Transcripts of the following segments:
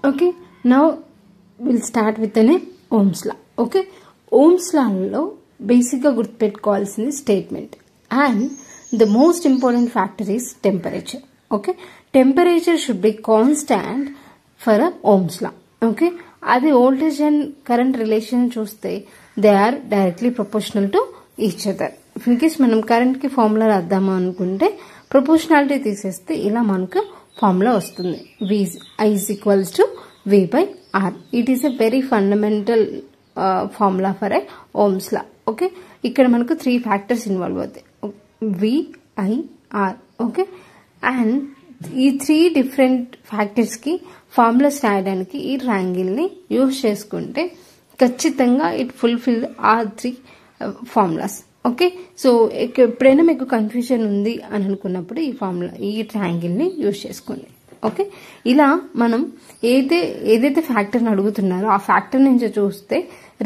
Okay, now we'll start with an Ohm's law. Okay, Ohm's law lo basic ga gurtupettukovalsina statement, and the most important factor is temperature. Okay, temperature should be constant for a Ohm's law. Okay, adi voltage and current relation chuste they are directly proportional to each other. If in case manam current ki formula raddama anukunte proportionality తీసేస్తే ఇలా మనకు formula వస్తుంది. I is equals to V by R. It is a very fundamental formula for a Ohm's law. Okay, ఇక్కడ మనకు 3 factors involve అవుతాయి. V, I, R. Okay, and ఈ 3 different factors కి formulas రాయడానికి ఈ ట్రయాంగిల్ ని యూజ్ చేసుకుంటే ఖచ్చితంగా it fulfil our 3 formulas. Okay, so ఎప్పుడైనా మీకు కన్ఫ్యూజన్ ఉంది అని అనుకున్నప్పుడు ఈ ఫార్ములా ఈ ట్రయాంగిల్ ని యూజ్ చేసుకోండి. ఓకే, ఇలా మనం ఏదైతే ఫ్యాక్టర్ని అడుగుతున్నారో ఆ ఫ్యాక్టర్ నుంచి చూస్తే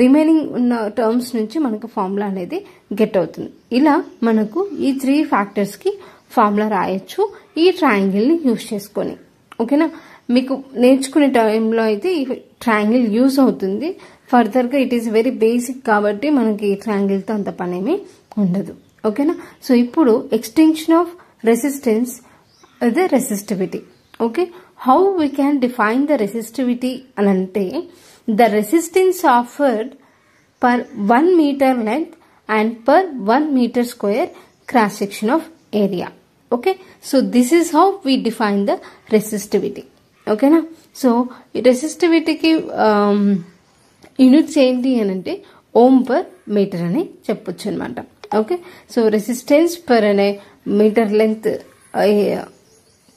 రిమైనింగ్ ఉన్న టర్మ్స్ నుంచి మనకు ఫార్ములా అనేది గెట్ అవుతుంది. ఇలా మనకు ఈ 3 ఫ్యాక్టర్స్ కి ఫార్ములా రాయొచ్చు ఈ ట్రయాంగిల్ ని యూజ్ చేసుకొని. ఓకేనా, మీకు నేర్చుకునే టైంలో అయితే ఈ ట్రయాంగిల్ యూజ్ అవుతుంది. ఫర్దర్ గా ఇట్ ఈస్ వెరీ బేసిక్ కాబట్టి మనకి ట్రయాంగిల్ తో అంత పనేమి ఉండదు. ఓకేనా, సో ఇప్పుడు extension of resistance the resistivity. Okay, how we can define the resistivity అని అంటే the resistance offered per 1 metre length and per 1 metre square cross section of area. Okay, so this is how we define the resistivity. ఓకేనా, so ఈ రెసిస్టివిటీకి units ఏంటి అని అంటే ohm per metre అని చెప్పొచ్చు అనమాట. ఓకే, సో రెసిస్టెన్స్ పర్ అనే metre length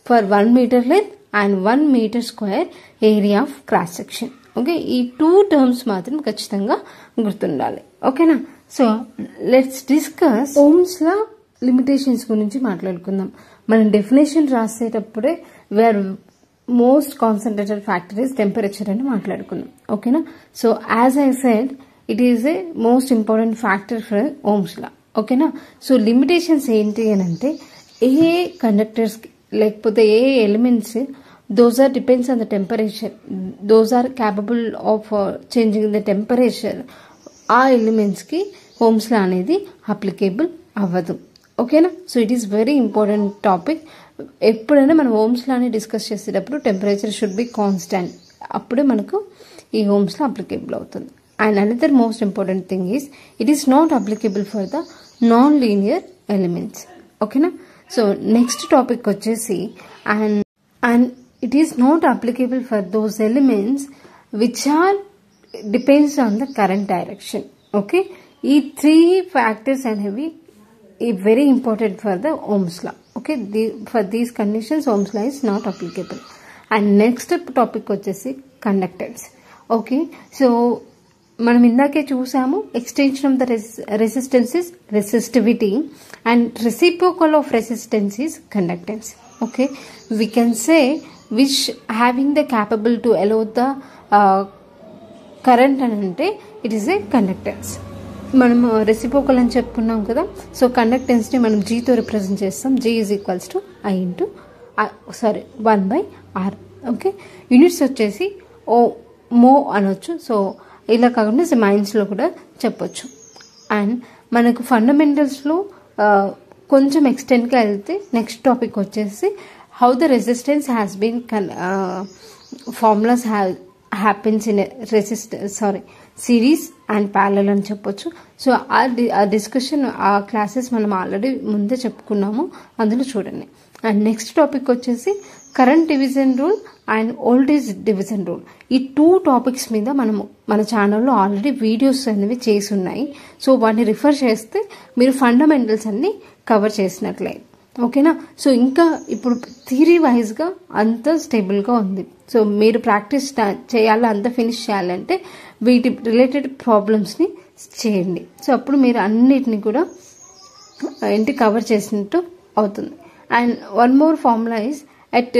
per 1 metre length and 1 metre square area of cross section. Okay, ఈ 2 టర్మ్స్ మాత్రం ఖచ్చితంగా గుర్తుండాలి. ఓకేనా, so let's discuss Ohm's law limitations గురించి మాట్లాడుకుందాం. మనం డెఫినేషన్ రాసేటప్పుడే where most concentrated factor is temperature అని మాట్లాడుకున్నాం. ఓకేనా, so as I said it is a most important factor for Ohm's law. ఓకేనా, సో లిమిటేషన్స్ ఏంటి అని అంటే ఏ కండక్టర్స్ లేకపోతే ఏ elements those are depends on the temperature, those are capable of changing the temperature, ఆ ఎలిమెంట్స్ కి Ohm's law అనేది applicable అవ్వదు. ఓకేనా, so it is very important topic. ఎప్పుడైనా మనం ఓమ్స్ లాని డిస్కస్ చేసేటప్పుడు టెంపరేచర్ షుడ్ బి కాన్స్టాంట్, అప్పుడే మనకు ఈ ఓమ్స్ లా అప్లికేబుల్ అవుతుంది. And another most important thing is it is not applicable for the non linear elements. ఓకేనా, సో నెక్స్ట్ టాపిక్ వచ్చేసి and it is not applicable for those elements which are depends on the current direction. Okay, ఈ 3 factors అనేవి very important for the Ohm's law. Okay, for these conditions Ohm's law is not applicable. And next topic వచ్చేసి conductance. Okay, so మనం ఇందాకే చూసాము extension of the resistance is resistivity and reciprocal of resistance is conductance. Okay, we can say which having the capable to allow the current అని అంటే it is a conductance. మనం reciprocal అని చెప్పుకున్నాం కదా, so conductance ని మనం G తో represent చేస్తాం. G is equals to I 1 by R. Okay, units వచ్చేసి మో అనొచ్చు. సో ఇలా కాకుండా మైన్స్ లో కూడా చెప్పొచ్చు. అండ్ మనకు ఫండమెంటల్స్ లో కొంచెం ఎక్స్టెండ్ గా వెళ్తే నెక్స్ట్ టాపిక్ వచ్చేసి how the resistance has been formulas happens in series and parallel అని చెప్పొచ్చు. సో ఆ డిస్కషన్ ఆ క్లాసెస్ మనం ఆల్రెడీ ముందే చెప్పుకున్నాము, అందులో చూడండి. అండ్ నెక్స్ట్ టాపిక్ వచ్చేసి current division rule and voltage division rule. ఈ 2 టాపిక్స్ మీద మనము మన ఛానల్లో ఆల్రెడీ వీడియోస్ అనేవి చేసి ఉన్నాయి. సో వాటిని రిఫర్ చేస్తే మీరు ఫండమెంటల్స్ అన్ని కవర్ చేసినట్లే. ఓకేనా, సో ఇంకా ఇప్పుడు థియరీ వైజ్ గా అంత స్టేబుల్ గా ఉంది. సో మీరు ప్రాక్టీస్ చేయాలి, అంత ఫినిష్ చేయాలంటే వీటి రిలేటెడ్ ప్రాబ్లమ్స్ ని చేయండి. సో అప్పుడు మీరు అన్నిటిని కూడా కవర్ చేసినట్టు అవుతుంది. And one more formula is at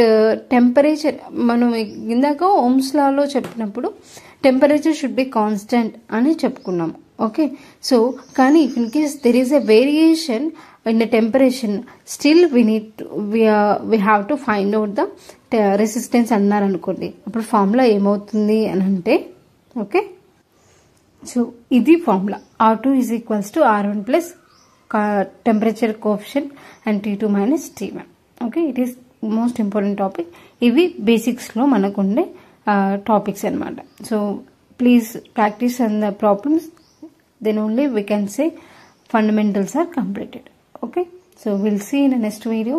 temperature. మనం ఇందాక ఓమ్స్ లాలో చెప్పినప్పుడు టెంపరేచర్ షుడ్ బి కాన్స్టెంట్ అని చెప్పుకున్నాము. ఓకే, సో కానీ if in case there is a variation in the temperature, still we have to find out the resistance అన్నారనుకోండి, అప్పుడు formula ఏమవుతుంది అని అంటే, ఓకే, సో ఇది formula R2 is equals to R1 plus temperature coefficient and T2 minus T1. Okay, it is most important topic. ఇవి బేసిక్స్లో మనకు ఉండే టాపిక్స్ అనమాట. So please practise on the problems, then only we can say fundamentals are completed. Okay, so we'll see in the next video.